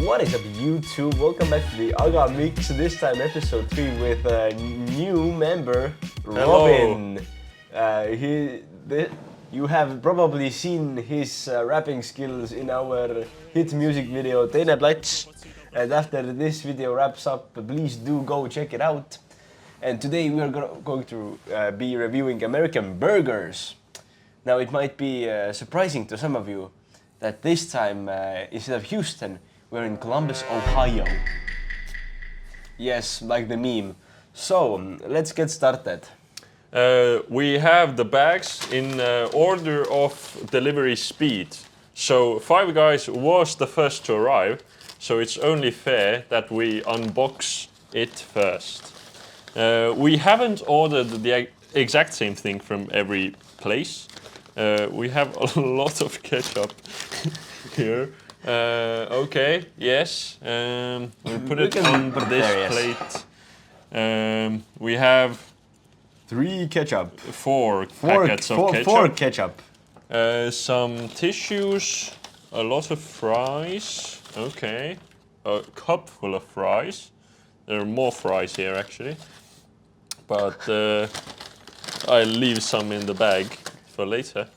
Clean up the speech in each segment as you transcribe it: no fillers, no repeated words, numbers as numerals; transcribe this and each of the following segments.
What is up, YouTube? Welcome back to the Aga Mix. This time, episode 3 with a new member, Robin. You have probably seen his rapping skills in our hit music video Teine Plats. And after this video wraps up, please do go check it out. And today we are going to be reviewing American burgers. Now it might be surprising to some of you that this time, instead of Houston, we're in Columbus, Ohio. Yes, like the meme. So, let's get started. We have the bags in order of delivery speed. So Five Guys was the first to arrive, so it's only fair that we unbox it first. We haven't ordered the exact same thing from every place. We have a lot of ketchup here. Okay, yes. We'll put it on this plate. We have 3 ketchup. 4 packets of ketchup. 4 ketchup. Some tissues, a lot of fries. Okay, a cup full of fries. There are more fries here actually, but I'll leave some in the bag for later.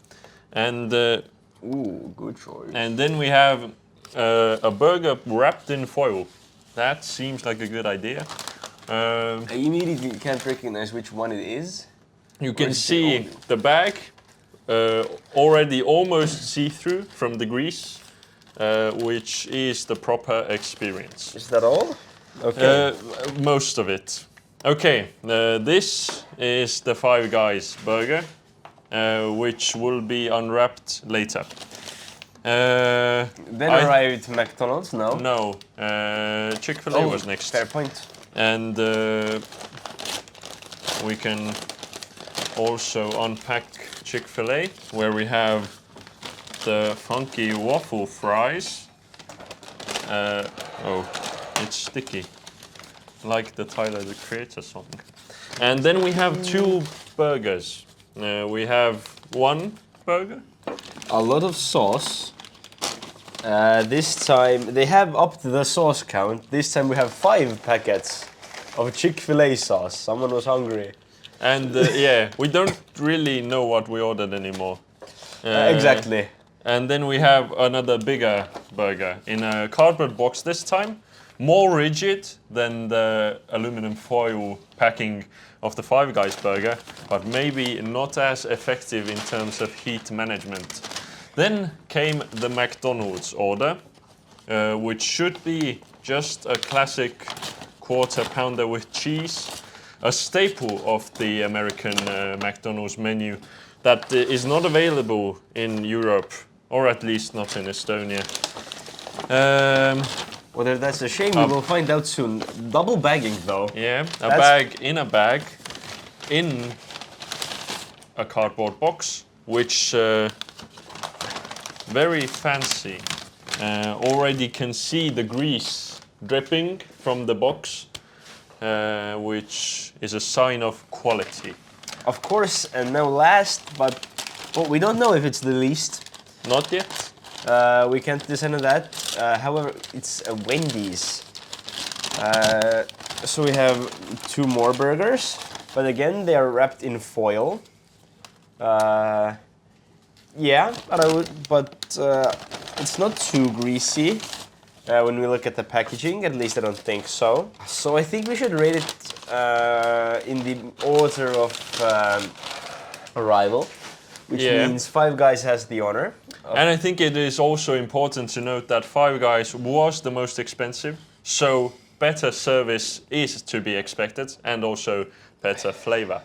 And ooh, good choice. And then we have a burger wrapped in foil. That seems like a good idea. I immediately can't recognize which one it is. You can see the bag already almost see-through from the grease, which is the proper experience. Is that all? Okay. Most of it. Okay, this is the Five Guys burger, which will be unwrapped later. Then arrived McDonald's, no? No, Chick-fil-A was next. Fair point. And we can also unpack Chick-fil-A, where we have the funky waffle fries. Oh, it's sticky, like the Tyler the Creator song. And then we have 2 burgers. We have 1 burger. A lot of sauce. This time they have upped the sauce count. This time we have 5 packets of Chick-fil-A sauce. Someone was hungry. And yeah, we don't really know what we ordered anymore. Exactly. And then we have another bigger burger in a cardboard box this time. More rigid than the aluminum foil packing of the Five Guys burger, but maybe not as effective in terms of heat management. Then came the McDonald's order, which should be just a classic quarter pounder with cheese, a staple of the American McDonald's menu that is not available in Europe, or at least not in Estonia. Whether that's a shame, we will find out soon. Double bagging though. Yeah, a bag in a bag, in a cardboard box, which very fancy. Already can see the grease dripping from the box, which is a sign of quality. Of course, and now last, but well, we don't know if it's the least. Not yet. We can't decide on that. However, it's a Wendy's. So we have 2 more burgers, but again they are wrapped in foil. Yeah, but it's not too greasy when we look at the packaging. At least I don't think so. So I think we should rate it in the order of arrival, which means Five Guys has the honor. And I think it is also important to note that Five Guys was the most expensive, so better service is to be expected, and also better flavor.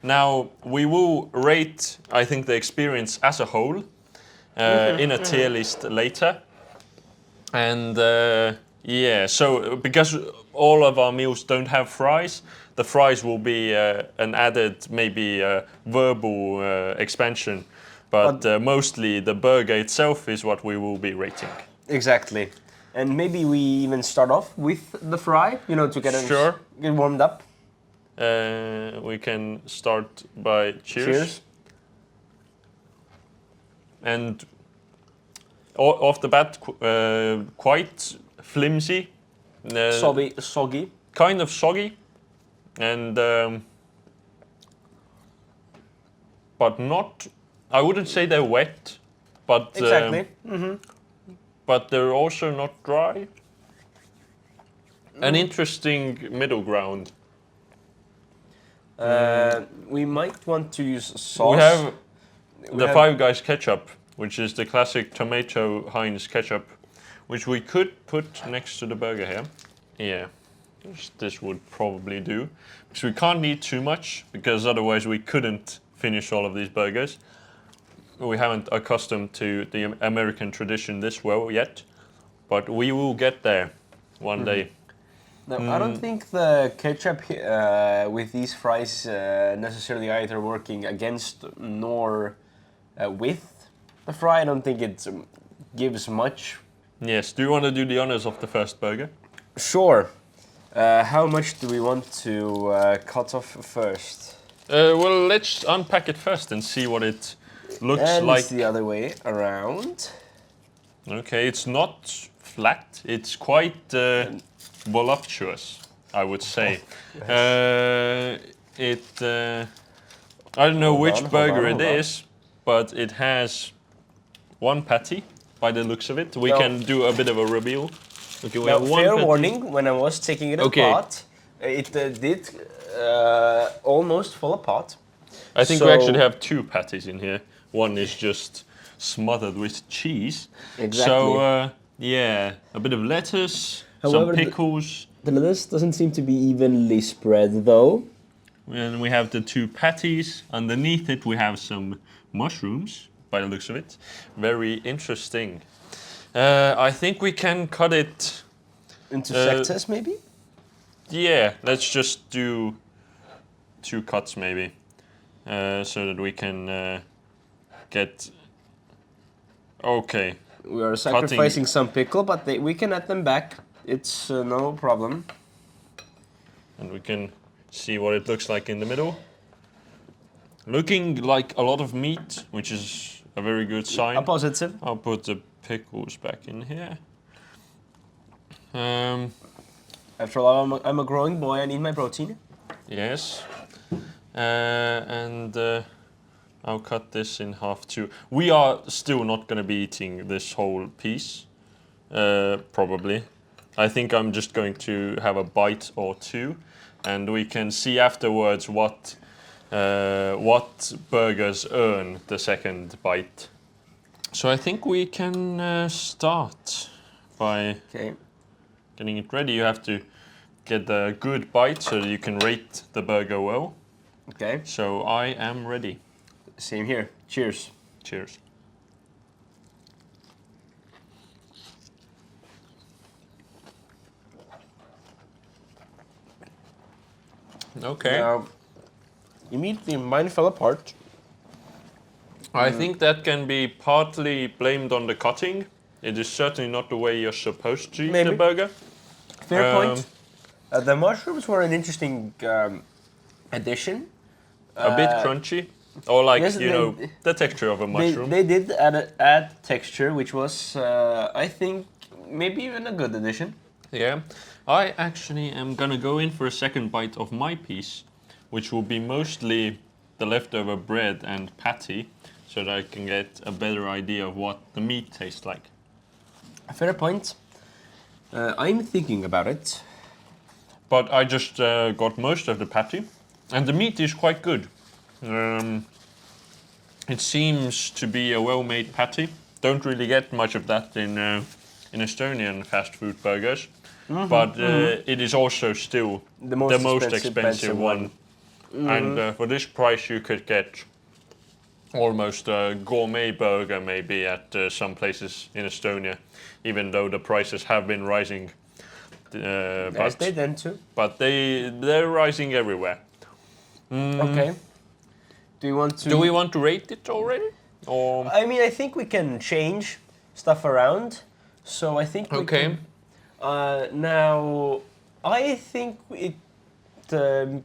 Now, we will rate, I think, the experience as a whole in a tier list later. And yeah, so because all of our meals don't have fries, the fries will be an added, maybe verbal expansion. But mostly the burger itself is what we will be rating. Exactly. And maybe we even start off with the fry, you know, to get get warmed up. We can start by cheers. And off the bat, quite flimsy, Soggy. kind of soggy, and but not. I wouldn't say they're wet, but Exactly. but they're also not dry. An interesting middle ground. We might want to use sauce. We have We the have- Five Guys ketchup, which is the classic tomato Heinz ketchup, which we could put next to the burger here. Yeah, this would probably do. Because we can't eat too much, because otherwise we couldn't finish all of these burgers. We haven't accustomed to the American tradition this well yet, but we will get there one day. No, I don't think the ketchup with these fries necessarily either working against nor with the fry. I don't think it gives much. Yes, do you want to do the honors of the first burger? Sure. How much do we want to cut off first? Well, let's unpack it first and see what it looks And like. it's the other way around. Okay, it's not flat. It's quite voluptuous, I would say. I don't know which burger it is, but it has one patty by the looks of it. We Now- can do a bit of a reveal. Okay, we Now, have one fair patty. warning, when I was taking it Okay. apart, it did almost fall apart. I think we So- actually have two patties in here. One is just smothered with cheese. Exactly. So, yeah, a bit of lettuce, However, some pickles, The lettuce doesn't seem to be evenly spread though. and we have the two patties. Underneath it, we have some mushrooms, by the looks of it. Very interesting. I think we can cut it. Into sectors maybe? Yeah, let's just do 2 cuts maybe, so that we can get. Okay, We are sacrificing some pickle, but we can add them back. It's no problem. and we can see what it looks like in the middle. Looking like a lot of meat, which is a very good sign. A positive. I'll put the pickles back in here. After all, I'm a growing boy. I need my protein. Yes. And I'll cut this in half too. We are still not going to be eating this whole piece, probably. I think I'm just going to have a bite or two, and we can see afterwards what burgers earn the second bite. So I think we can start by Okay. getting it ready. You have to get a good bite so that you can rate the burger well. Okay. So I am ready. Same here. Cheers. Cheers. Okay. Now, immediately mine fell apart. I think that can be partly blamed on the cutting. It is certainly not the way you're supposed to eat Maybe. the burger. Fair point. The mushrooms were an interesting addition. A bit crunchy. Or like, yes, you know, the texture of a mushroom. They did add texture, which was, I think, maybe even a good addition. Yeah. I actually am gonna go in for a second bite of my piece, which will be mostly the leftover bread and patty, so that I can get a better idea of what the meat tastes like. Fair point. I'm thinking about it. But I just got most of the patty, and the meat is quite good. It seems to be a well-made patty. Don't really get much of that in Estonian fast food burgers, but it is also still The most expensive one. And for this price, you could get almost a gourmet burger maybe at some places in Estonia, even though the prices have been rising. Yes, they tend to. But they're rising everywhere. Okay. Do you want to? Do we want to rate it already? Or I mean, I think we can change stuff around. So I think. We okay. can, now, I think it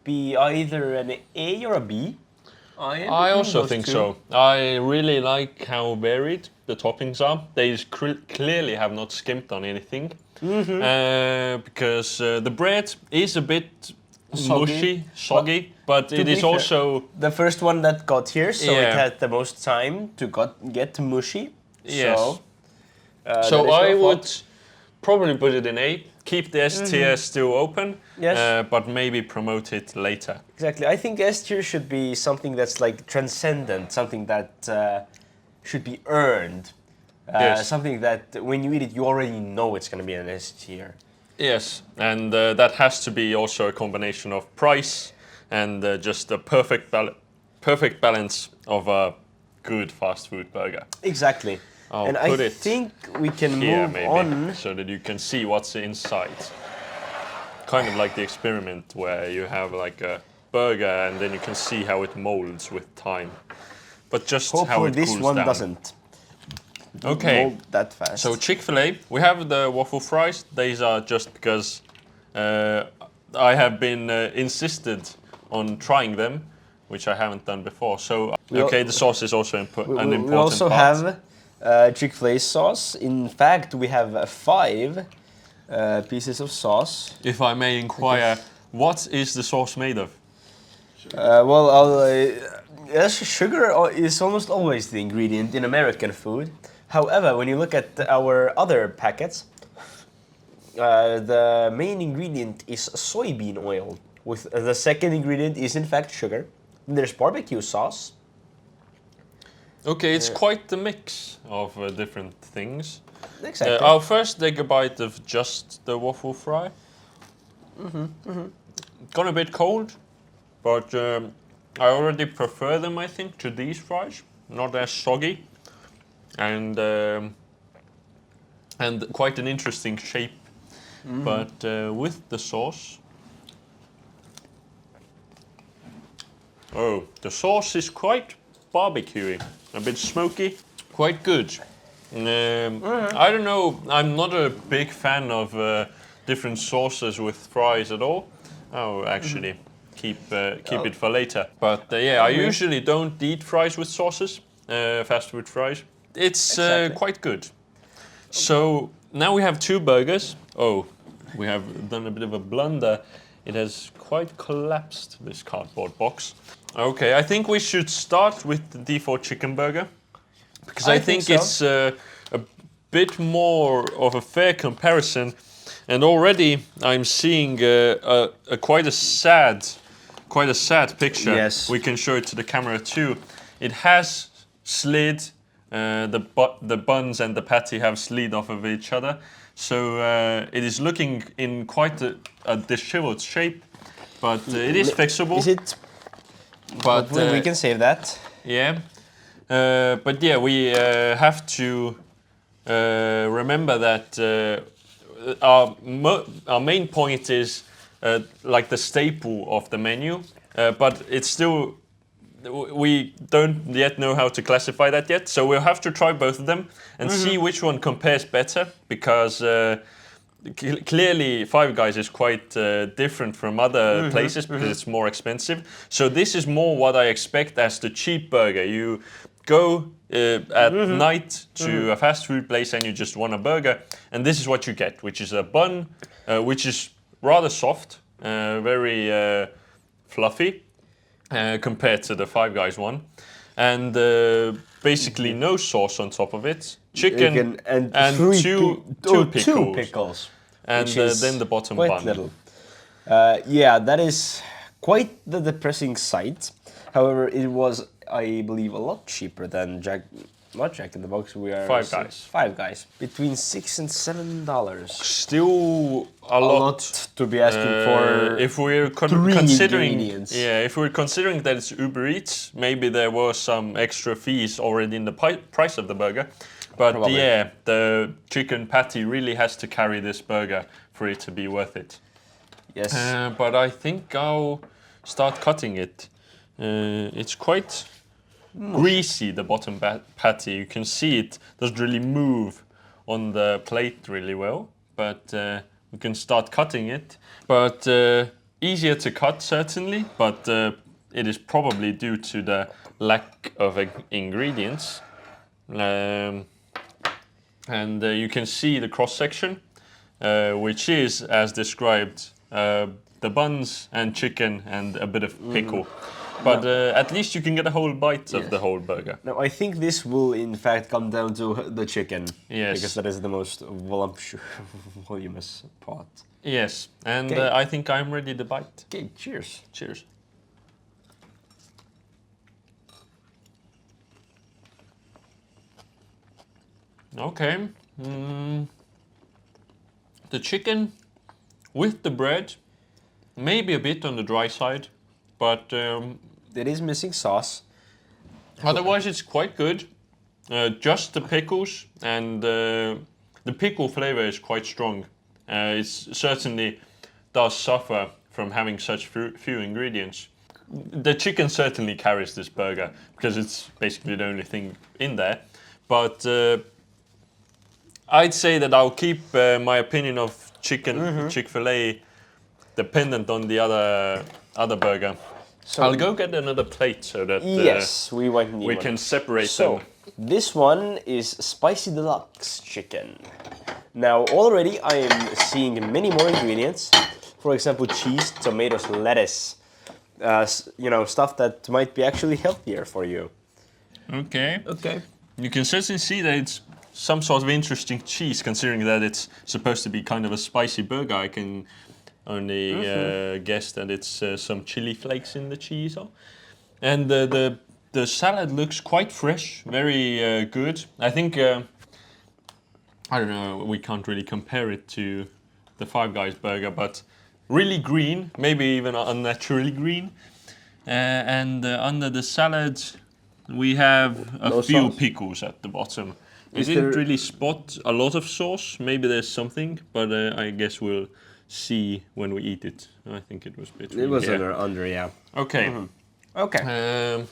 be either an A or a B. I also think so. I really like how varied the toppings are. They clearly have not skimped on anything. Because the bread is a bit mushy, soggy, but it is also the first one that got here, so it Yeah. had the most time to get mushy. Yes. So, So that is I your would fault. probably put it in A. Keep the S tier still open, Yes. but maybe promote it later. Exactly. I think S tier should be something that's like transcendent, something that should be earned. Yes. Something that when you eat it, you already know it's going to be an S tier. Yes, and that has to be also a combination of price and just a perfect balance of a good fast food burger. Exactly. I'll and put I it think we can Here move maybe, on. so that you can see what's inside. Kind of like the experiment where you have like a burger and then you can see how it molds with time. But just how Hopefully it this cools one down. doesn't Okay. mold that fast. So Chick-fil-A, we have the waffle fries. These are just because I have been insisted on trying them, which I haven't done before. So the sauce is also an important we also part. have Chick-fil-A sauce. In fact, we have 5 pieces of sauce. If I may inquire, what is the sauce made of? Yes, sugar is almost always the ingredient in American food. However, when you look at our other packets, the main ingredient is soybean oil. With the second ingredient is in fact sugar. There's barbecue sauce. Okay, it's quite the mix of different things. Exactly. I'll first take a bite of just the waffle fry. Gone a bit cold, but I already prefer them, I think, to these fries. Not as soggy, and quite an interesting shape. But with the sauce, the sauce is quite barbecuey, a bit smoky, quite good. I don't know, I'm not a big fan of different sauces with fries at all. Oh, actually, keep it for later. But I usually don't eat fries with sauces, fast food fries. It's quite good. So now we have 2 burgers. Oh, we have done a bit of a blunder. It has quite collapsed, this cardboard box. Okay, I think we should start with the default chicken burger, because I think so. it's a bit more of a fair comparison. And already I'm seeing quite a sad picture. Yes. We can show it to the camera too. It has slid. The buns and the patty have slid off of each other. So it is looking in quite a disheveled shape, but it is fixable. Is it? But We can save that. yeah. But yeah, we have to remember that our main point is like the staple of the menu, but it's still, we don't yet know how to classify that yet. So we'll have to try both of them and see which one compares better, because clearly Five Guys is quite different from other places because it's more expensive. So this is more what I expect as the cheap burger. You go at night to a fast food place and you just want a burger, and this is what you get, which is a bun, which is rather soft, very fluffy compared to the Five Guys one, and basically no sauce on top of it, chicken and two pickles. And then the bottom quite bun. Little. Yeah, that is quite the depressing sight. However, it was, I believe, a lot cheaper than not Jack in the Box. We are Five Guys. Five Guys, between $6 and $7. Still a lot to be asking for. If we're considering, if we're considering that it's Uber Eats, maybe there were some extra fees already in the price of the burger. But Probably. yeah, the chicken patty really has to carry this burger for it to be worth it. Yes. But I think I'll start cutting it. It's quite greasy, the bottom patty. You can see it doesn't really move on the plate really well. But we can start cutting it. But easier to cut, certainly. But it is probably due to the lack of ingredients. And you can see the cross section, which is as described, the buns and chicken and a bit of pickle. But at least you can get a whole bite of the whole burger. Now, I think this will in fact come down to the chicken. Yes. Because that is the most voluminous part. Yes, and I think I'm ready to bite. Okay, cheers. Cheers. Okay. The chicken with the bread, maybe a bit on the dry side, but It is missing sauce. otherwise it's quite good. Just the pickles, and the pickle flavor is quite strong. It certainly does suffer from having such few ingredients. The chicken certainly carries this burger because it's basically the only thing in there. But I'd say that I'll keep my opinion of Chick-fil-A dependent on the other burger. So I'll go get another plate so that yes, we might need we one. can separate So, them. this one is spicy deluxe chicken. Now, already I am seeing many more ingredients. For example, cheese, tomatoes, lettuce. You know, stuff that might be actually healthier for you. Okay. Okay. You can certainly see that it's some sort of interesting cheese, considering that it's supposed to be kind of a spicy burger. I can only guess that it's some chili flakes in the cheese. And the salad looks quite fresh, very good. I think, I don't know, we can't really compare it to the Five Guys burger, but really green, maybe even unnaturally green. And under the salad, we have a few pickles at the bottom. I didn't really spot a lot of sauce. Maybe there's something, but I guess we'll see when we eat it. I think it was between It was here. under, yeah. Okay. Okay.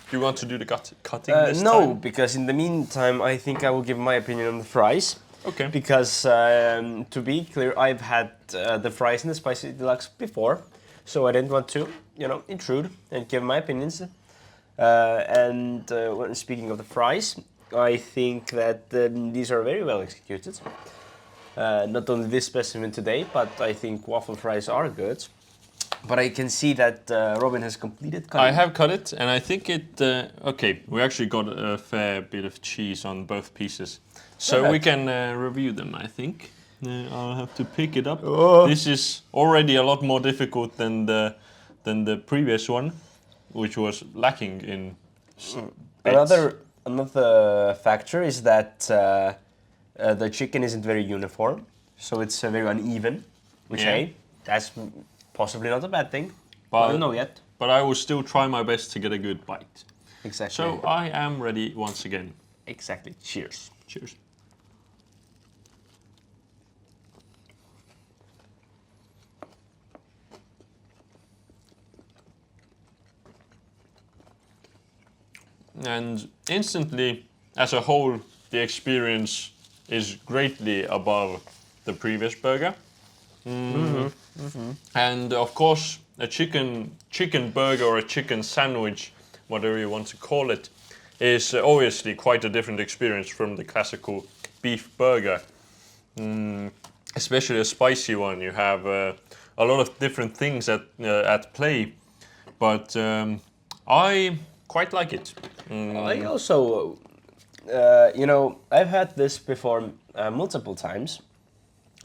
Do you want to do the cutting this no, time? because in the meantime, I think I will give my opinion on the fries. Okay. Because to be clear, I've had the fries in the spicy deluxe before, so I didn't want to, you know, intrude and give my opinions. When speaking of the fries, I think that these are very well executed. Not only this specimen today, but I think waffle fries are good. But I can see that Robin has completed cutting. I have cut it, and I think it... okay, we actually got a fair bit of cheese on both pieces. So we can review them, I think. I'll have to pick it up. Oh. This is already a lot more difficult than the previous one, which was lacking in bits. Another factor is that the chicken isn't very uniform, so it's very uneven. Which, hey, that's possibly not a bad thing. But I don't know yet. But I will still try my best to get a good bite. Exactly. So I am ready once again. Exactly. Cheers. Cheers. And instantly, as a whole, the experience is greatly above the previous burger. And of course, a chicken burger or a chicken sandwich, whatever you want to call it, is obviously quite a different experience from the classical beef burger. Especially a spicy one, you have a lot of different things at play, but I quite like it. I also, you know, I've had this before multiple times.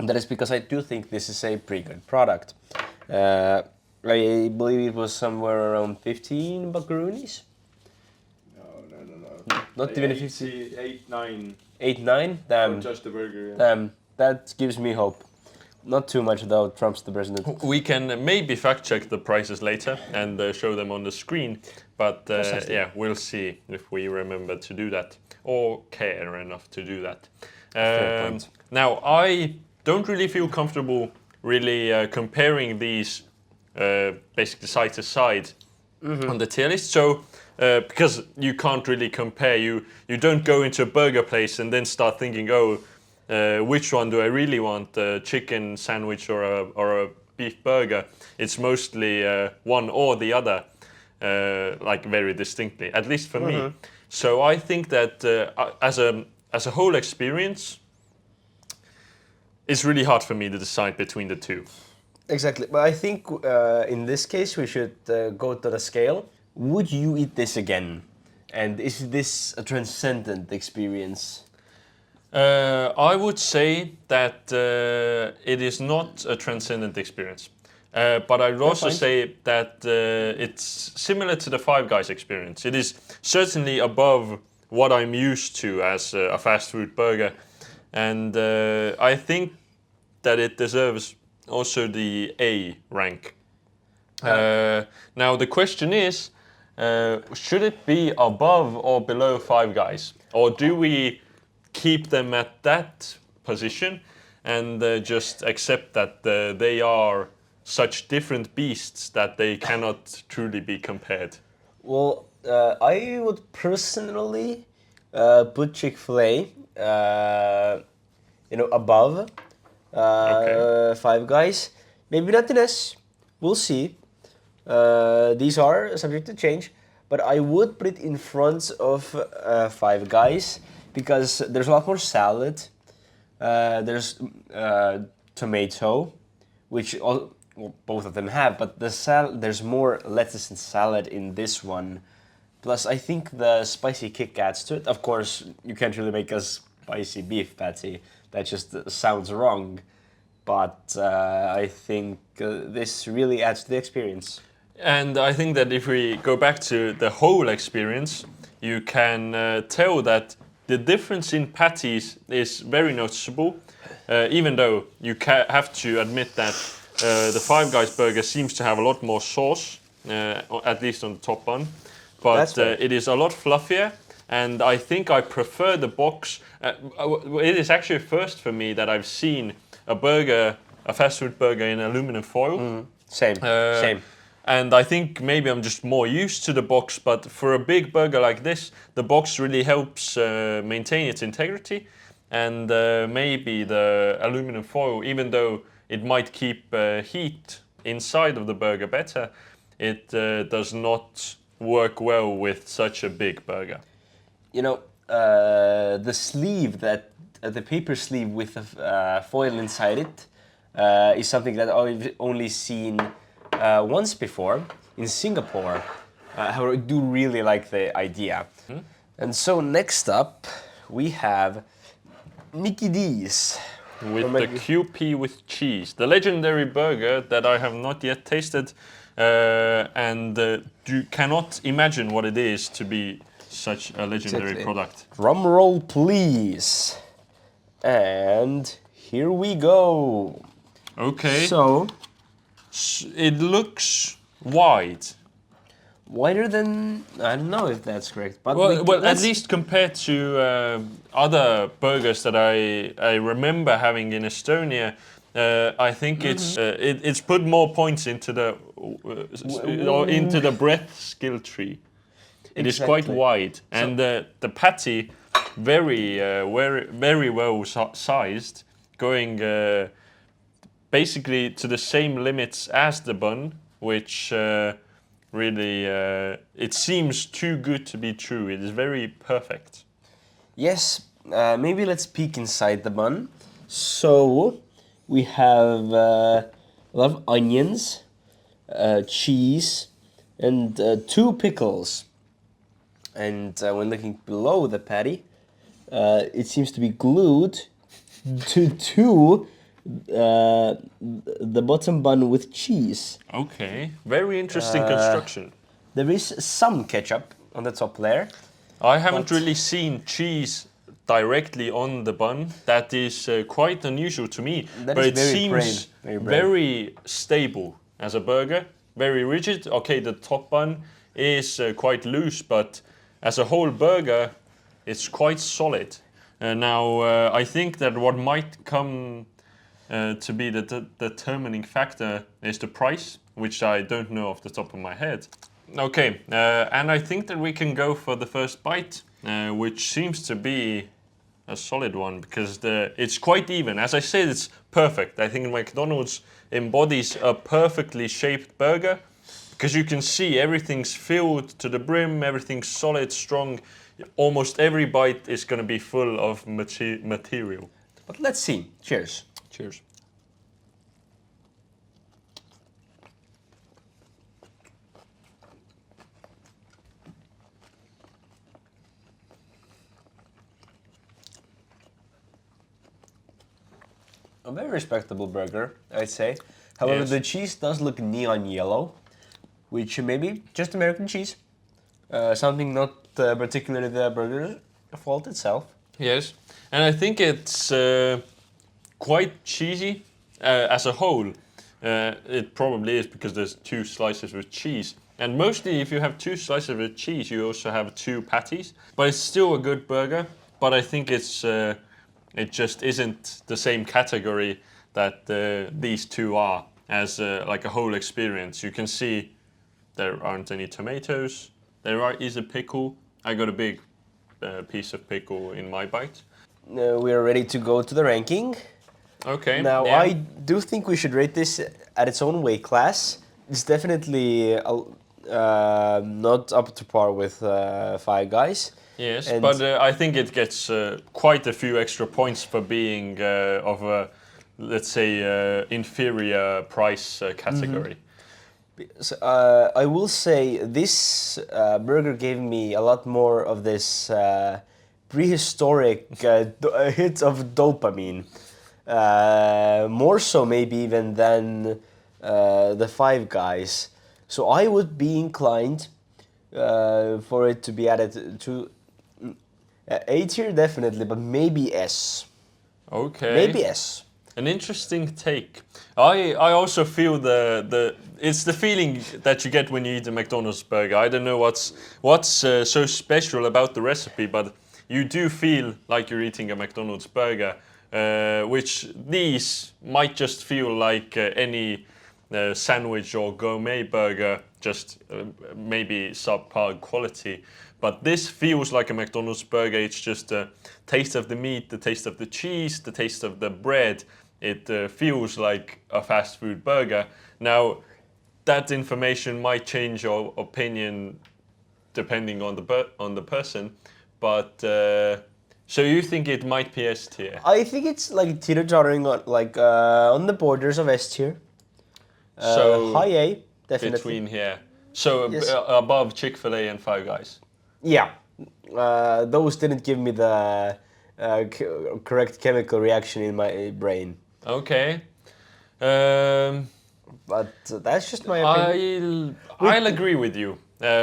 And that is because I do think this is a pretty good product. I believe it was somewhere around 15 buckaroonies. No. Not even 50. 8, 9. 8, 9? Damn. Just the burger. Yeah. Damn. That gives me hope. Not too much though, Trump's the president. We can maybe fact check the prices later and show them on the screen, but yeah, we'll see if we remember to do that or care enough to do that. Fair point. Now, I don't really feel comfortable really comparing these basically side to side on the tier list. So because you can't really compare, you don't go into a burger place and then start thinking, oh, which one do I really want, a chicken sandwich or a beef burger? It's mostly one or the other. like very distinctly, at least for me. So I think that as a whole experience, it's really hard for me to decide between the two. Exactly, but I think in this case we should go to the scale. Would you eat this again? And is this a transcendent experience? I would say that it is not a transcendent experience. But I would also fine. say that it's similar to the Five Guys experience. It is certainly above what I'm used to as a fast food burger. And I think that it deserves also the A rank. Now the question is, should it be above or below Five Guys? Or do we keep them at that position and just accept that they are such different beasts that they cannot truly be compared? Well, I would personally put Chick-fil-A, above Okay. Five Guys. Maybe not in S. We'll see. These are subject to change, but I would put it in front of Five Guys because there's a lot more salad. There's tomato, which both of them have, but there's more lettuce and salad in this one. Plus, I think the spicy kick adds to it. Of course, you can't really make a spicy beef patty. That just sounds wrong. But I think this really adds to the experience. And I think that if we go back to the whole experience, you can tell that the difference in patties is very noticeable, even though you have to admit that the Five Guys burger seems to have a lot more sauce, at least on the top bun, but it is a lot fluffier, and I think I prefer the box. It is actually a first for me that I've seen a fast food burger in aluminum foil. Same. And I think maybe I'm just more used to the box, but for a big burger like this, the box really helps maintain its integrity. And maybe the aluminum foil, even though it might keep heat inside of the burger better, it does not work well with such a big burger. The sleeve the paper sleeve with the foil inside it is something that I've only seen once before in Singapore. However, I do really like the idea. And so next up we have Mickey D's. With the QP with cheese. The legendary burger that I have not yet tasted and you cannot imagine what it is to be such a legendary product. Drum roll please. And here we go. Okay. So it looks wide. Wider than, I don't know if that's correct, but well at least compared to other burgers that I remember having in Estonia, I think it's put more points into the breadth skill tree. It is quite wide, and the patty very well sized, going basically to the same limits as the bun, which really it seems too good to be true. It is very perfect. Yes, maybe let's peek inside the bun. So we have a lot of onions, cheese, and 2 pickles. And when looking below the patty, it seems to be glued to the bottom bun with cheese. Okay, very interesting construction. There is some ketchup on the top layer. I haven't really seen cheese directly on the bun. That is quite unusual to me. But it seems very stable as a burger, very rigid. Okay, the top bun is quite loose, but as a whole burger, it's quite solid. Now, I think that what might come to be the determining factor is the price, which I don't know off the top of my head. Okay, and I think that we can go for the first bite, which seems to be a solid one because it's quite even. As I said, it's perfect. I think McDonald's embodies a perfectly shaped burger, because you can see everything's filled to the brim, everything's solid, strong. Almost every bite is going to be full of material. But let's see. Cheers. Cheers. A very respectable burger, I'd say. However, Yes. the cheese does look neon yellow, which may be just American cheese. Something not particularly the burger fault itself. Yes, and I think it's quite cheesy as a whole. It probably is because there's 2 slices with cheese. And mostly if you have 2 slices with cheese, you also have 2 patties. But it's still a good burger, but I think it just isn't the same category that these 2 are as like a whole experience. You can see there aren't any tomatoes. There is a pickle. I got a big piece of pickle in my bite. We are ready to go to the ranking. Okay. Now, yeah. I do think we should rate this at its own weight class. It's definitely not up to par with Five Guys. Yes, and- but I think it gets quite a few extra points for being of a, let's say, inferior price category. So, I will say this burger gave me a lot more of this prehistoric hit of dopamine. More so maybe even than the Five Guys. So I would be inclined for it to be added to A tier definitely, but maybe S. Okay. Maybe S. An interesting take. I also feel it's the feeling that you get when you eat a McDonald's burger. I don't know what's so special about the recipe, but you do feel like you're eating a McDonald's burger, which these might just feel like any sandwich or gourmet burger, just maybe subpar quality. But this feels like a McDonald's burger. It's just the taste of the meat, the taste of the cheese, the taste of the bread. It feels like a fast food burger. Now, that information might change your opinion depending on the person. But so you think it might be S tier? I think it's like teeter-tottering on the borders of S tier. So High A, definitely. between here. So Yes. above Chick-fil-A and Five Guys. Yeah, those didn't give me the correct chemical reaction in my brain. Okay. But that's just my opinion. I'll agree with you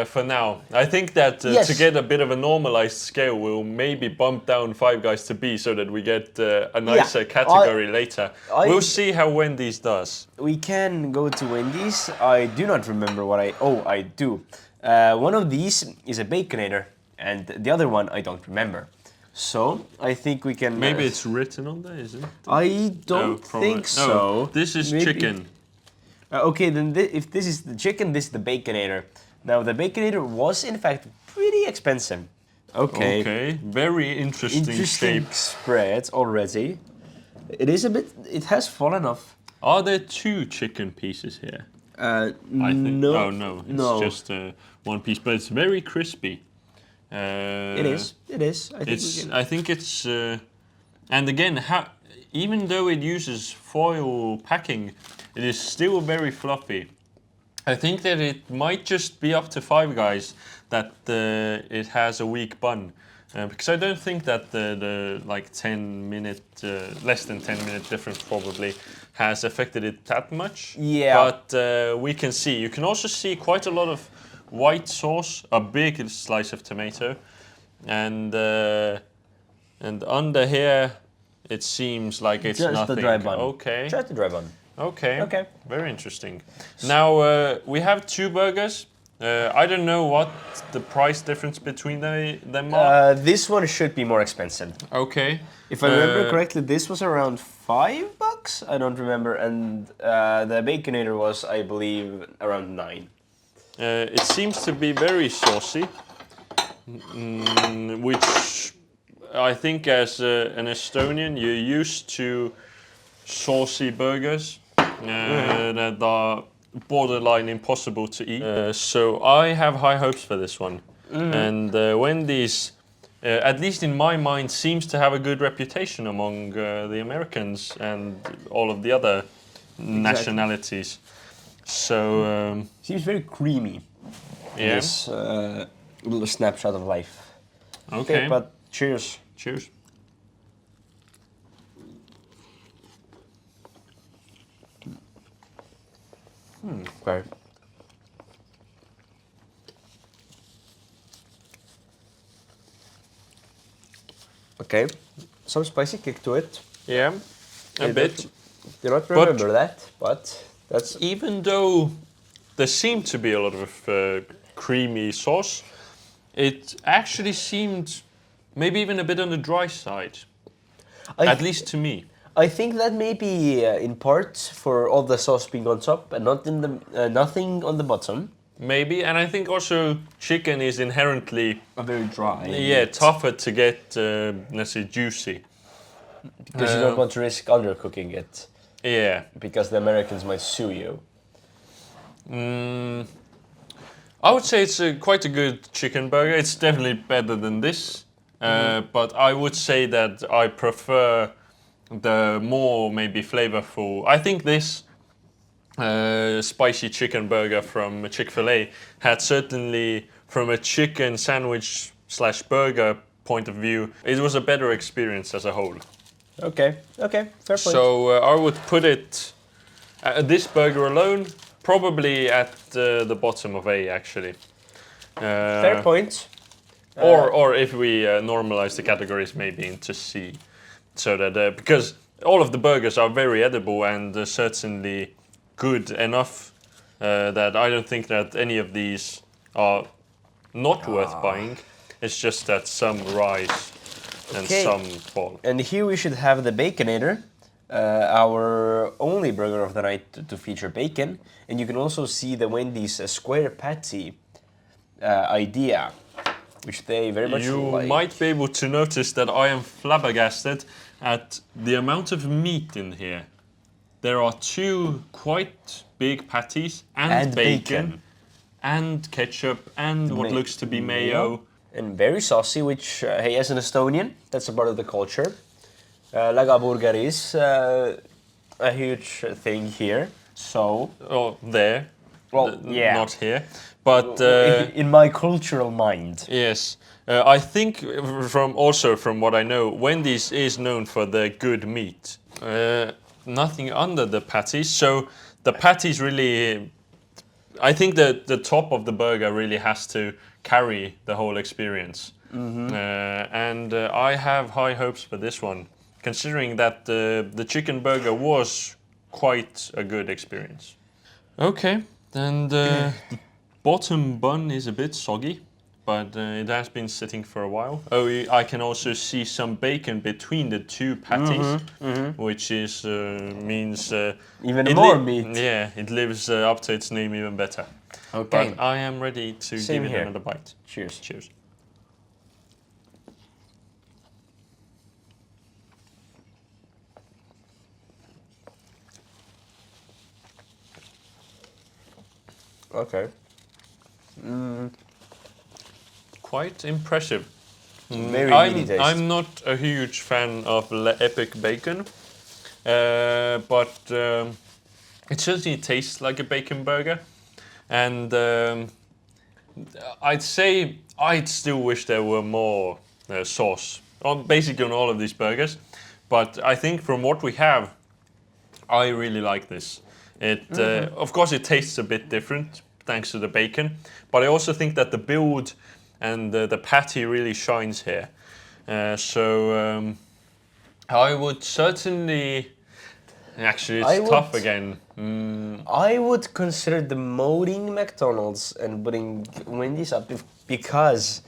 for now. I think that Yes. to get a bit of a normalized scale, we'll maybe bump down Five Guys to B so that we get a nicer category later. We'll see how Wendy's does. We can go to Wendy's. I do not remember what I... Oh, I do. One of these is a Baconator, and the other one I don't remember. So, I think we can... Maybe it's written on there, isn't it? I don't probably- think no, so. this is Maybe- chicken. Okay, then if this is the chicken, this is the Baconator. Now, the Baconator was, in fact, pretty expensive. Okay. Okay, very interesting Interesting shape. spread already. It is a bit... It has fallen off. Are there 2 chicken pieces here? I think. No. Oh no, it's just one piece, but it's very crispy. It is. It is. I think we can... I think it's, and again, even though it uses foil packing, it is still very fluffy. I think that it might just be up to Five Guys that it has a weak bun, because I don't think that the like 10-minute, less than 10-minute difference probably has affected it that much. Yeah. But we can see. You can also see quite a lot of white sauce, a big slice of tomato, and under here it seems like it's Just nothing. the dry bun. Okay. Just the dry bun. Okay. Okay. Very interesting. Now we have 2 burgers. I don't know what the price difference between them are. This one should be more expensive. Okay. If I remember correctly, this was around $5. I don't remember, and the Baconator was, I believe, around 9. It seems to be very saucy, which I think as an Estonian you're used to saucy burgers that are borderline impossible to eat. So I have high hopes for this one. And Wendy's, at least in my mind, seems to have a good reputation among the Americans and all of the other nationalities. So seems very creamy. yeah. This little snapshot of life. Okay. But cheers. Cheers. Okay. Okay. Some spicy kick to it. Yeah, a bit. Do not remember that, but that's... Even though there seemed to be a lot of creamy sauce, it actually seemed maybe even a bit on the dry side, at least to me. I think that may be in part for all the sauce being on top and not in the nothing on the bottom. Maybe, and I think also chicken is inherently Very dry. yeah tougher to get, let's say, juicy. Because you don't want to risk undercooking it. Yeah. Because the Americans might sue you. I would say it's quite a good chicken burger. It's definitely better than this, but I would say that I prefer the more maybe flavorful. I think this spicy chicken burger from Chick-fil-A had certainly, from a chicken sandwich / burger point of view, it was a better experience as a whole. Okay, fair point. So I would put it, this burger alone, probably at the bottom of A, actually. Fair point. Or if we normalize the categories maybe into C. So that, because all of the burgers are very edible and certainly good enough that I don't think that any of these are not worth buying. It's just that some rise and some fall. And here we should have the Baconator, our only burger of the night to feature bacon. And you can also see the Wendy's square patty idea, which they very much like. You might be able to notice that I am flabbergasted at the amount of meat in here. There are 2 quite big patties and bacon and ketchup and what looks to be mayo. And very saucy, which, hey, as an Estonian, that's a part of the culture. Lagaburger is a huge thing here, so... Oh, there. Well, yeah. Not here. But... in my cultural mind. Yes. I think from what I know, Wendy's is known for their good meat. Nothing under the patties, so the patties really... I think that the top of the burger really has to carry the whole experience. And I have high hopes for this one, considering that the chicken burger was quite a good experience. Okay, and the bottom bun is a bit soggy, but it has been sitting for a while. Oh, I can also see some bacon between the 2 patties, which is means even more meat. Yeah, it lives up to its name even better. Okay. But I am ready to give it another bite. Cheers. Cheers. Okay. Quite impressive. Very meaty taste. I'm not a huge fan of epic bacon, but it certainly tastes like a bacon burger. And I'd say I'd still wish there were more sauce, basically on all of these burgers. But I think from what we have, I really like this. It, of course, it tastes a bit different thanks to the bacon, but I also think that the build and the patty really shines here. So I would certainly... Actually, it's tough again. I would consider demoting McDonald's and putting Wendy's up because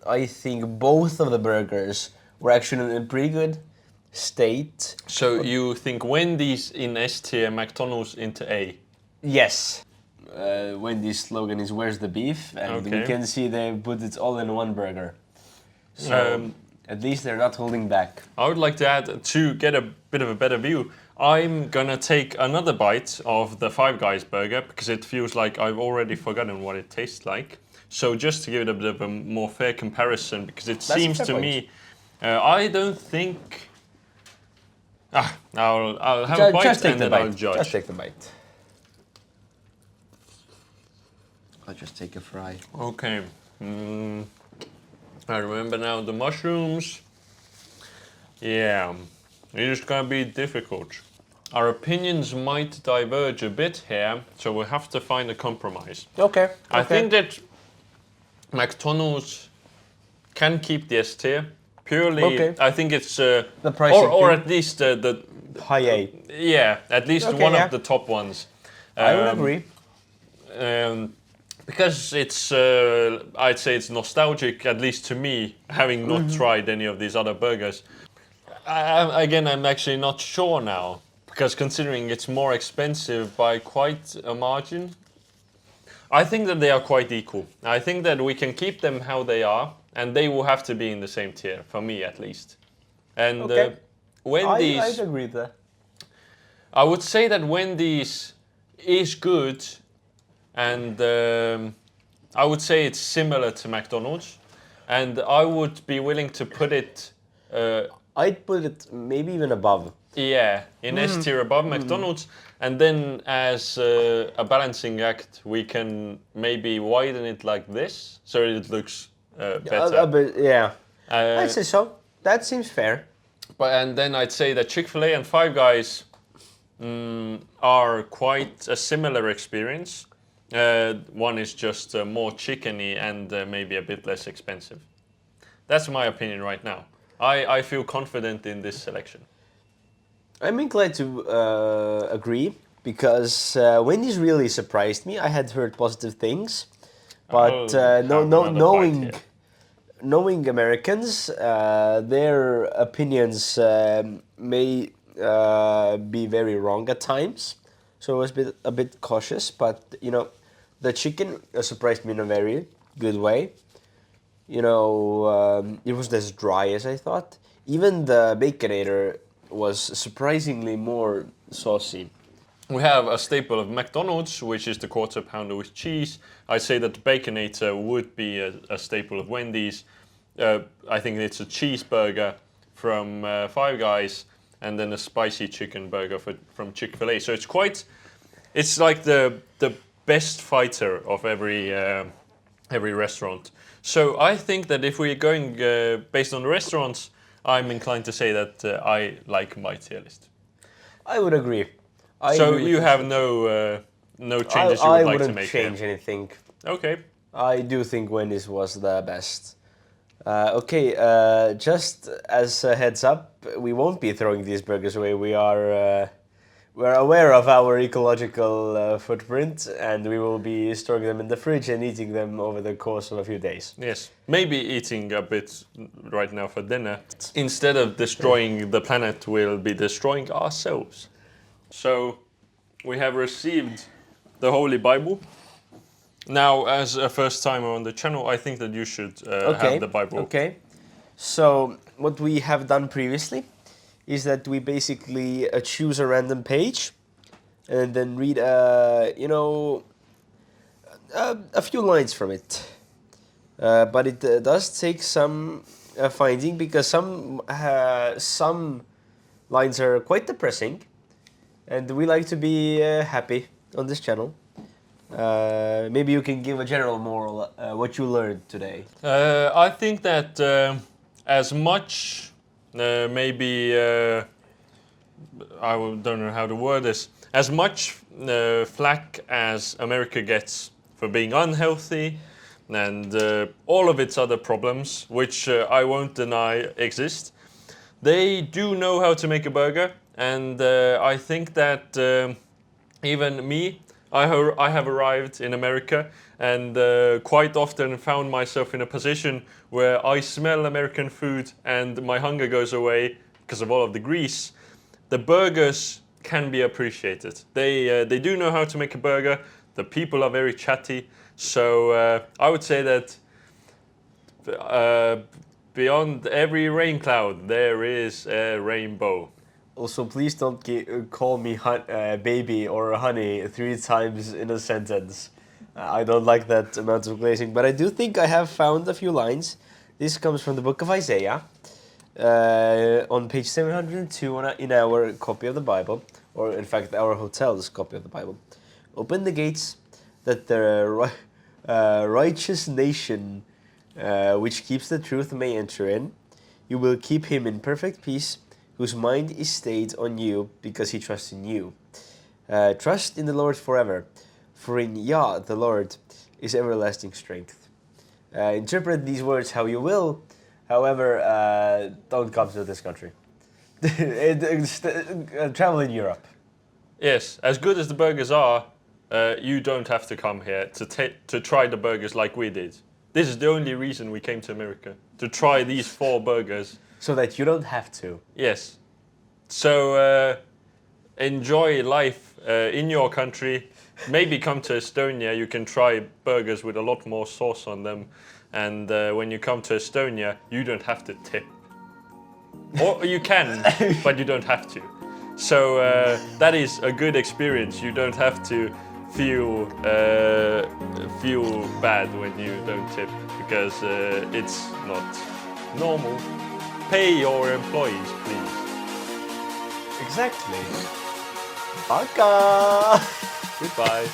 I think both of the burgers were actually in a pretty good state. So you think Wendy's in S tier, McDonald's into A? Yes. Wendy's slogan is "Where's the beef?" and we can see they put it all in one burger. So, At least they're not holding back. I would like to add, to get a bit of a better view, I'm gonna take another bite of the Five Guys burger because it feels like I've already forgotten what it tastes like. So just to give it a bit of a more fair comparison, because it seems to me, I don't think. I'll have a bite and then I'll judge. Just take the bite. I'll just take a fry. Okay. I remember now the mushrooms. Yeah, it is gonna be difficult. Our opinions might diverge a bit here, so we'll have to find a compromise. Okay. I think that McDonald's can keep the S tier. Purely, I think it's the price, or at least the high A. Yeah, at least one of the top ones. I would agree. Because it's, I'd say it's nostalgic, at least to me, having not tried any of these other burgers. Again, I'm actually not sure now, because considering it's more expensive by quite a margin, I think that they are quite equal. I think that we can keep them how they are, and they will have to be in the same tier, for me at least. And Wendy's... I'd agree with that. I would say that Wendy's is good, and I would say it's similar to McDonald's, and I would be willing to put it... I'd put it maybe even above. Yeah, in S tier above McDonald's, and then as a balancing act, we can maybe widen it like this, so it looks better. A bit, yeah. I'd say so. That seems fair. And then I'd say that Chick-fil-A and Five Guys are quite a similar experience. One is just more chickeny and maybe a bit less expensive. That's my opinion right now. I feel confident in this selection. I'm inclined to agree because Wendy's really surprised me. I had heard positive things, but knowing Americans, their opinions may be very wrong at times. So I was a bit cautious, but you know, the chicken surprised me in a very good way. You know, it was as dry as I thought. Even the Baconator was surprisingly more saucy. We have a staple of McDonald's, which is the quarter pounder with cheese. I'd say that the Baconator would be a staple of Wendy's. I think it's a cheeseburger from Five Guys, and then a spicy chicken burger from Chick-fil-A. So it's like the best fighter of every restaurant. So I think that if we're going based on the restaurants, I'm inclined to say that I like my tier list. I would agree. So you have no changes you would like to make? I wouldn't change anything. Okay. I do think Wendy's was the best. Just as a heads up, we won't be throwing these burgers away. We're aware of our ecological footprint, and we will be storing them in the fridge and eating them over the course of a few days. Yes, maybe eating a bit right now for dinner. Instead of destroying the planet, we'll be destroying ourselves. So, we have received the Holy Bible. Now, as a first timer on the channel, I think that you should have the Bible. Okay, so what we have done previously is that we basically choose a random page and then read, a few lines from it. But it does take some finding because some lines are quite depressing, and we like to be happy on this channel. Maybe you can give a general moral, what you learned today. I think that as much I don't know how to word this. As much flack as America gets for being unhealthy and all of its other problems, which I won't deny exist, they do know how to make a burger, and I think that even me, I have arrived in America and quite often found myself in a position where I smell American food and my hunger goes away because of all of the grease. The burgers can be appreciated. They do know how to make a burger. The people are very chatty. So I would say that beyond every rain cloud, there is a rainbow. Also, please don't call me baby or honey 3 times in a sentence. I don't like that amount of glazing, but I do think I have found a few lines. This comes from the book of Isaiah, on page 702 in our copy of the Bible, or in fact our hotel's copy of the Bible. Open the gates that the righteous nation which keeps the truth may enter in. You will keep him in perfect peace, whose mind is stayed on you because he trusts in you. Trust in the Lord forever, for in Yah the Lord is everlasting strength. Interpret these words how you will, however, don't come to this country. Travel in Europe. Yes, as good as the burgers are, you don't have to come here to try the burgers like we did. This is the only reason we came to America, to try these 4 burgers. So that you don't have to. Yes. So enjoy life in your country. Maybe come to Estonia. You can try burgers with a lot more sauce on them. And when you come to Estonia, you don't have to tip. Or you can, but you don't have to. So that is a good experience. You don't have to feel bad when you don't tip, because it's not normal. Pay your employees, please. Exactly. Пока! Goodbye.